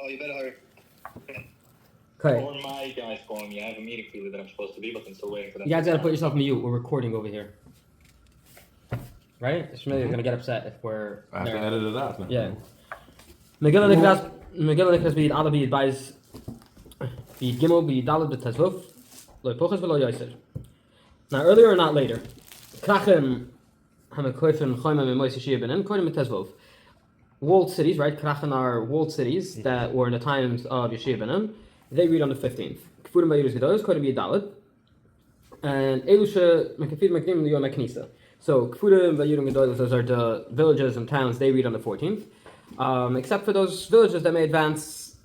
Oh, you better hurry. Okay. Or my guy's calling me. I have a meeting for you that I'm supposed to be, but I'm still waiting for them. You guys gotta put yourself on mute. We're recording over here. Right? Shmuel gonna get upset if we're. I have to edit it out now. Yeah. Megila Daf b'yid Ala b'yid Bais b'yid Gimel b'yid Dalet b'Tezvov lo Pochas v'lo Yosef. Now earlier or not later, Krachem Hamekoifen Chaimim Memois Yeshia Benin Kodim b'Tezvov. Walled cities, right? Krachem are walled cities that were in the times of Yeshia Benin. They read on the 15th. Kfurim b'Yidus Gedolos Kodim b'yid Dalet. And Elusha Mekafid Mekdim Liyom Meknisa. So Kfurim b'Yidus Gedolos, those are the villages and towns. They read on the 14th. Except for those villages that may advance,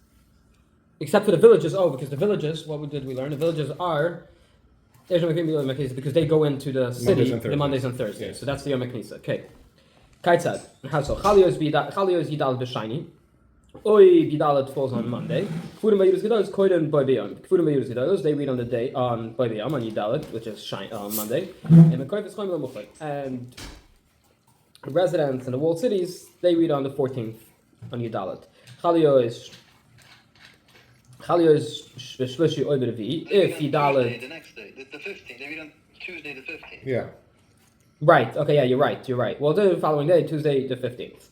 except for the villages. Oh, because the villages, what did we learn? The villages are because they go into the city the Mondays and Thursdays. Yes. So that's the Yom HaKnisa. Okay. Kaitzad. How so? Chalio is Yidal b'Shayni. Oi Yidalet falls on Monday. Kfurim b'Yidus Gedolos koiden by B'Yom. Kfurim b'Yidus Gedolos they read on the day on by B'Yom on Yidalet, which is on Monday. And residents in the walled cities, they read on the 14th on Yudalet. Chalio is Shlishi Oy B'Revi. If Yudalet, the next day, the 15th. They read on Tuesday the 15th. Yeah. Right. Okay. Yeah, you're right. Well, then the following day, Tuesday the 15th.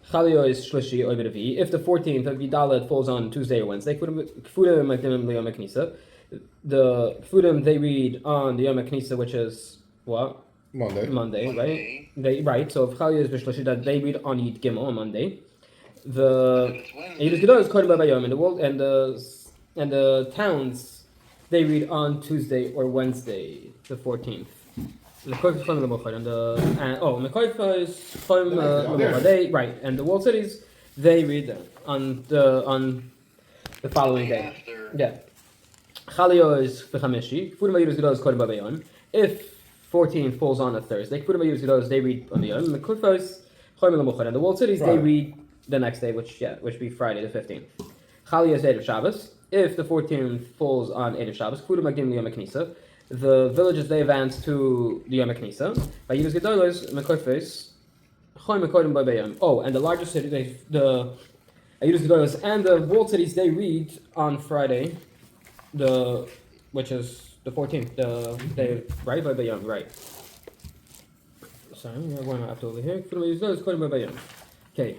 Chalio is Shlishi Oy B'Revi. If the 14th of Yudalet falls on Tuesday or Wednesday, Kfudim Magdimim L'Yom HaKnisa. The Kfudim they read on the Yom HaKnisa, which is what? Monday, right? So if Chalio is B'Shlishi, that they read on Yid Gimel on Monday. The Yidus Gedolos is Kodim B'Yom in the world, and the towns they read on Tuesday or Wednesday, the 14th. Mekoif is Chom L'Mochad, and Mekoif is Chom L'Mochad. They right, and the walled cities they read on the following day. Yeah. Chalio is B'Chamishi. Kfudim Yidus Gedolos is Kodim B'Yom. If 14 falls on a Thursday, Kfudim Yidus Gedolos they read on the Yom. Mekoif is Chom L'Mochad, and the walled cities they read the next day, which be Friday the 15th. Chalio is Eid of Shabbos. If the 14th falls on Eid of Shabbos, Kfudim Magdim L'Yom HaKnisa. The villages they advance to the Yom HaKnisa. By Yidus Gedolos, Mekoifes, Chom Mekodim by B'Yom. Oh, and the largest city, the Yidus Gedolos and the walled cities they read on Friday, which is the 14th. Right by B'Yom, right. Sorry, we're going up to over here. Kfudim Yidus Gedolos Kodim by B'Yom. Okay.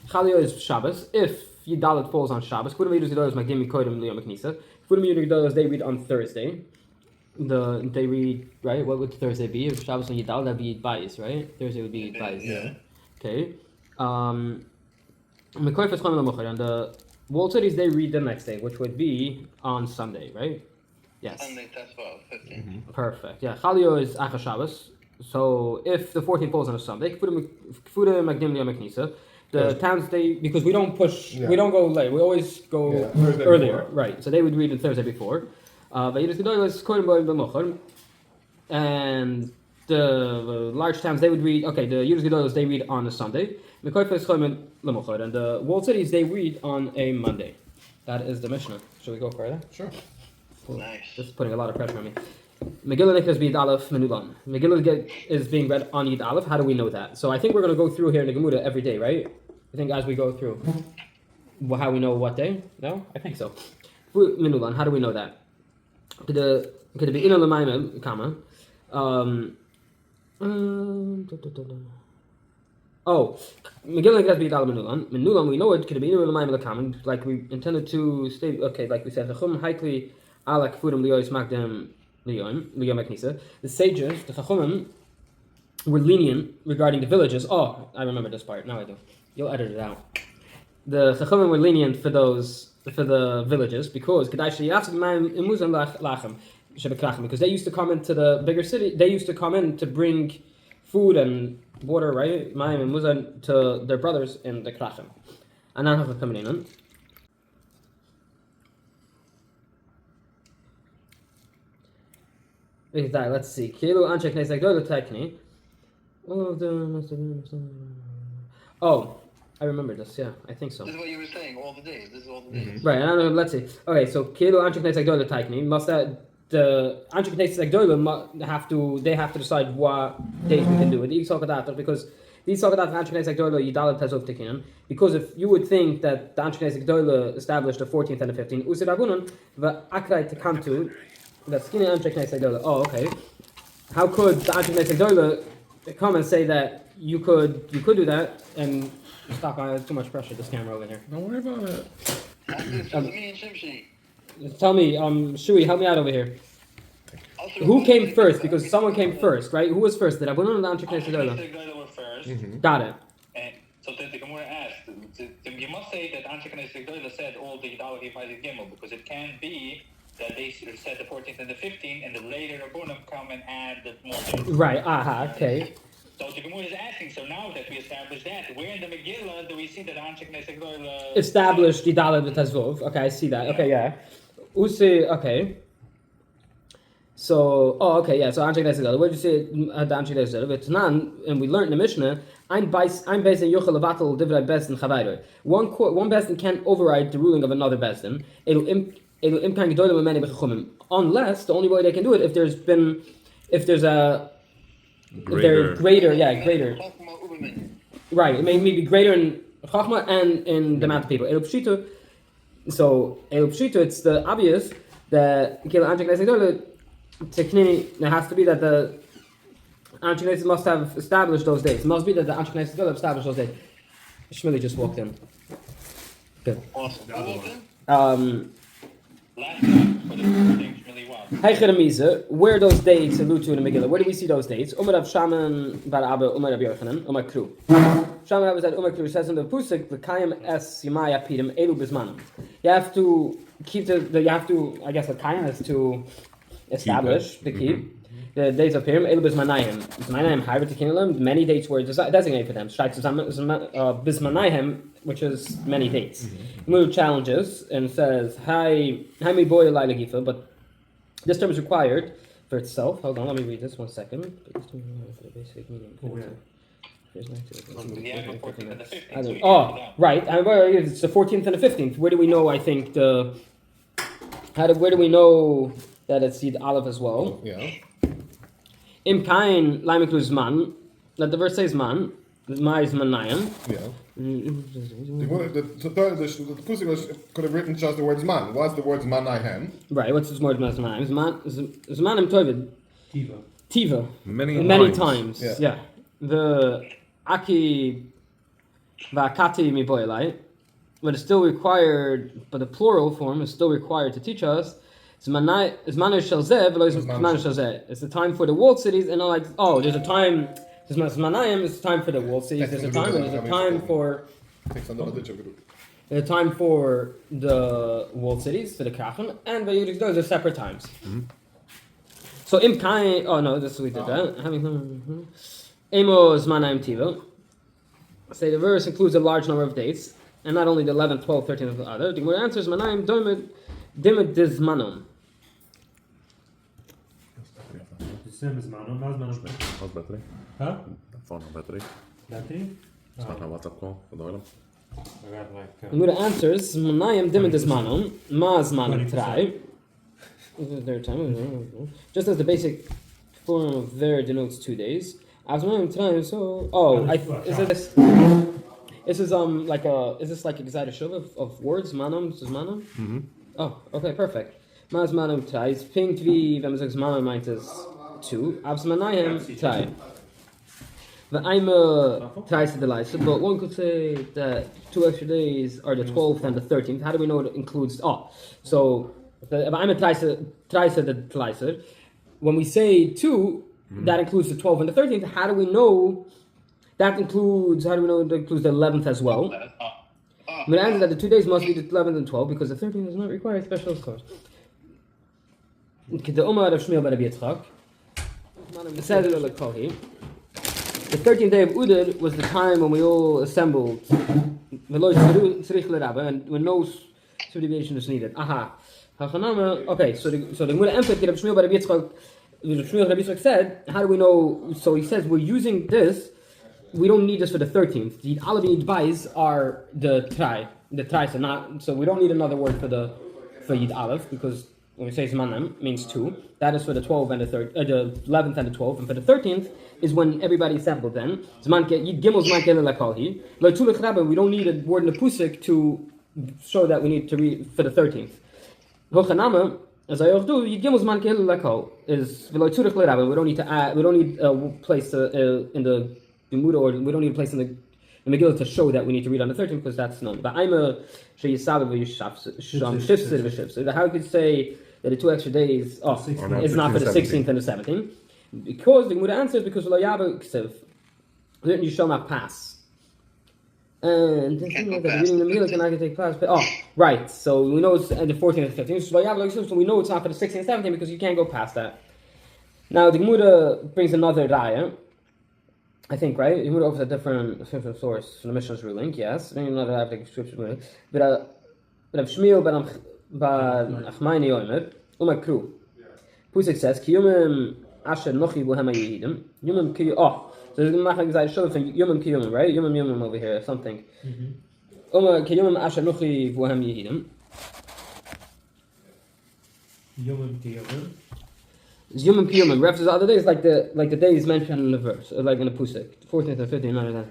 Chalio is Shabbos. If Yidalet falls on Shabbos, Kfudim Yidus Gedolos Magdim Kodim L'Yom HaKnisa. Kfudim Yidus Gedolos they read on Thursday. They read right. What would Thursday be? If Shabbos and Yidalet, that'd be Yid Bais, right? Thursday would be Yid Bais. Yeah. Okay. Mekoif is Chom L'Mochad, and the walled cities they read the next day, which would be on Sunday, right? Yes. Sunday Tesvav 15. Perfect. Yeah. Chalio is Achas Shabbos. So if the 14th falls on a Sunday, Kfudim Magdim L'Yom HaKnisa. The towns because we don't push, we don't go late. We always go earlier, right? So they would read the Thursday before. And the large towns they would read. Okay, the Yidus Gedolos they read on a Sunday. And the walled cities they read on a Monday. That is the Mishnah. Should we go further? Sure. Cool. Nice. This is putting a lot of pressure on me. Megillah Nikras b'Yid Aleph Menulan. Megillah is being read on Yid Aleph. How do we know that? So I think we're going to go through here in the Gemara every day, right? I think as we go through, how we know what day? No, I think so. Menulan. How do we know that? Could it be Ina L'Mayim Kama? Megillah Nikras b'Yid Aleph Menulan. Menulan we know it. Could it be Ina L'Mayim Kama? Like we intended to state. Okay, like we said, Chachum Haikli Alak Fudim Liyos Magdem. The sages, the Chachumim, were lenient regarding the villages. Oh, I remember this part. Now I do. You'll edit it out. The Chachumim were lenient for the villages because because they used to come into the bigger city. They used to come in to bring food and water, right, Mayim and Muzan to their brothers in the Krachim. And now have coming in. Let's see. Kilu Anshek Nesek Dodo Tekni. All of them must have been. Oh, I remember this. Yeah, I think so. This is what you were saying. All the days. This is all the days. Right. Let's see. Okay, so Kilu Anshek Nesek Dodo Tekni must that the Anshek Nesek Dodo have to decide what days we can do it. Because Because if you would think that the Anshkenazik Doyle established the 14th and the 15th, oh, okay. How could the Anshkenazik Doyle come and say that you could do that and stop? I have too much pressure. This camera over here. Don't worry about it. Tell me, Shui, help me out over here. Who came first? Because someone came first, right? Who was first? The Rabbanon or the Anshkenazik Doyle? were first. Got it. And so the Gemara asked, you must say that Anshkenazik Doyle said all the Yidal Yifazit Gimel, because it can be that they said the 14th and the 15th, and the later Rabbanim come and add the more. Right, okay. So the Gemara is asking, so now that we established that, where in the Megillah do we see that Anshkenazik Doyle established the Dalet B'Tazvov? Okay, I see that. Okay, yeah. Okay. So, so Anshkenazik Doyle. Where did you say the Anshkenazik Doyle? It's nan, and we learned in the Mishnah, I'm based in Yochel Levatel Divrei Bezdin Chavayro. One Bezdin can't override the ruling of another Bezdin. Unless the only way they can do it if they're greater. Right, it may be greater in Chachma and in the amount of people. So it's the obvious that there has to be that the Anshkenazis must have established those dates. It must be that the Anshkenazis will have established those dates. Shmuley just walked in. Good. Awesome. Last time for the things really well. Where are those dates allude to in the Megillah? Where do we see those dates? Umar Rav Shaman bar Abba, Umar Rav Yochanan, Umar Kru. Shaman Rabbi said, Umar Kru says in the Pusik, L'kayim es Yimaya Pidim Elu Bismanim. You have to keep I guess the Kayim is to establish, to keep the dates of Pirim, Elu Bismanayim. Bismanayim, Hybrid Tekinelim, many dates were designated for them. Bismanayim, which is many dates. Mulu challenges and says, Hi mi boy Laila Gifa, but this term is required for itself. Hold on, let me read this 1 second. Right. It's the 14th and the 15th. Where do we know, I think, where do we know that it's Yid Aleph as well? Yeah. Im kain laimiklu zman, that the verse says man, my is manayim. Yeah. The Pusik could have written just the word Zman. What's the word Zmanayhem? Right, what's this word Manayim? Zmanim Tovid. Tiva. Many times. Yeah. The Aki Vakati mi boylai, but it's still required, but the plural form is still required to teach us. It's the time for the walled cities, and there's a time. Zmanayim is time for the walled cities. There's a time, and there's a time for the walled cities, for the Krachen, and Vayudik. Those are separate times. So im kain. Oh no, this we did that. Emo Zmanayim Tiva. Say the verse includes a large number of dates, and not only the 11th, 12th, 13th of the other. The Gemara answers Manayim Dimed Dizmanom. How's battery? Huh? Phone on battery. Battery? It's not a WhatsApp call for the oil. I got like... The Gemara answers Manayim Dimed Dizmanom. Ma Zmanim Trai. Just as the basic form of there denotes 2 days. Is this like a Gezeida Shuv of words? Manam, Zmanam? Oh, okay, perfect. Mas Manam Trai. Pink V, wenn man sagt Zmanam meint es 2. Abs Manayim Trai. The Aima tries to the life, but one could say that 2 extra days are the 12th and the 13th. How do we know it includes? So the Aima tries to the Tleiser. When we say 2, that includes the 12th and the 13th. How do we know that includes? How do we know that includes the 11th as well? I'm going to answer that the 2 days must be the 11th and 12th because the 13th does not require special scores. The Umar of Shmuel by Rabbi Yitzchak. The 13th day of Udar was the time when we all assembled, and when no subdivision is needed. Okay, so the Gemara emphasized Rabbi Shmuel by Rabbi Yitzchak. Rabbi Yitzchak said, how do we know? So he says we're using this. We don't need this for the 13th. The Alavi Yidbais are the trai, so we don't need another word for Yid Aleph because when we say Zmanim, means 2. That is for the 12th and the 11th and the 12th. And for the 13th is when everybody sampled then. Zman Gimel Zman Kele Lakalhi. L'Tulech Rabba, we don't need a word in the Pusik to show that we need to read for the 13th. Hochanama, as I do, Yid Gimel Zman Kele Lakal is L'Tulech Rabba. We don't need to add, we don't need a place in the Gemara, or we don't need a place in the Megillah to show that we need to read on the 13th, because that's known. But I'm a Sheyisav so how could you say that the 2 extra days is not for the 16th and the 17th? Because the Gemara answers because you shall not pass. And reading the Megillah can I can take pass. But, right. So we know it's the 14th and the 15th. So we know it's not for the 16th and 17th because you can't go past that. Now the Gemara brings another raya. I think, right? You would offer a different source from the Mishnah's ruling, yes. Maybe not have the scripture ruling. But Shmuel ben Achmayni Omer, Kru. Pusik says, Kiyumim Asher Nochi Bohem Yehidim. Yumim Kiyum. So there's going to show from Yumim Kiyumim, right? Yumim over here, something. Kiyumim Asher Nochi Bohem Yehidim. Yomim Kiyomim. Yom Kiyom refers to other days like the days mentioned in the verse, like in the Pusik, 14th and 15th, none of that.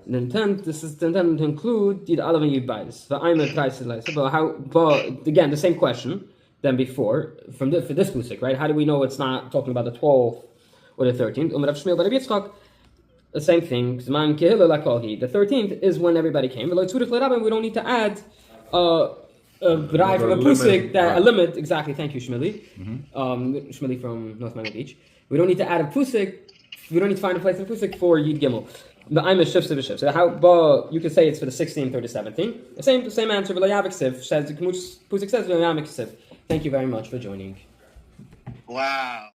The intent, this is the intent to include the Alav and Yibais. But I'm a price but again, the same question than before for this Pusik, right? How do we know it's not talking about the 12th or the 13th? The same thing. The 13th is when everybody came. We don't need to add a B'rai from a Pusik, a limit, exactly, thank you, Shmili. Shmili from North Miami Beach. We don't need to add a Pusik, we don't need to find a place in Pusik for Yid Gimel. But I'm a Shifs of a Shifs. So you could say it's for the 16th or the 17th. The same answer, V'layavik Siv, says, Pusik says, V'layavik Siv. Thank you very much for joining. Wow.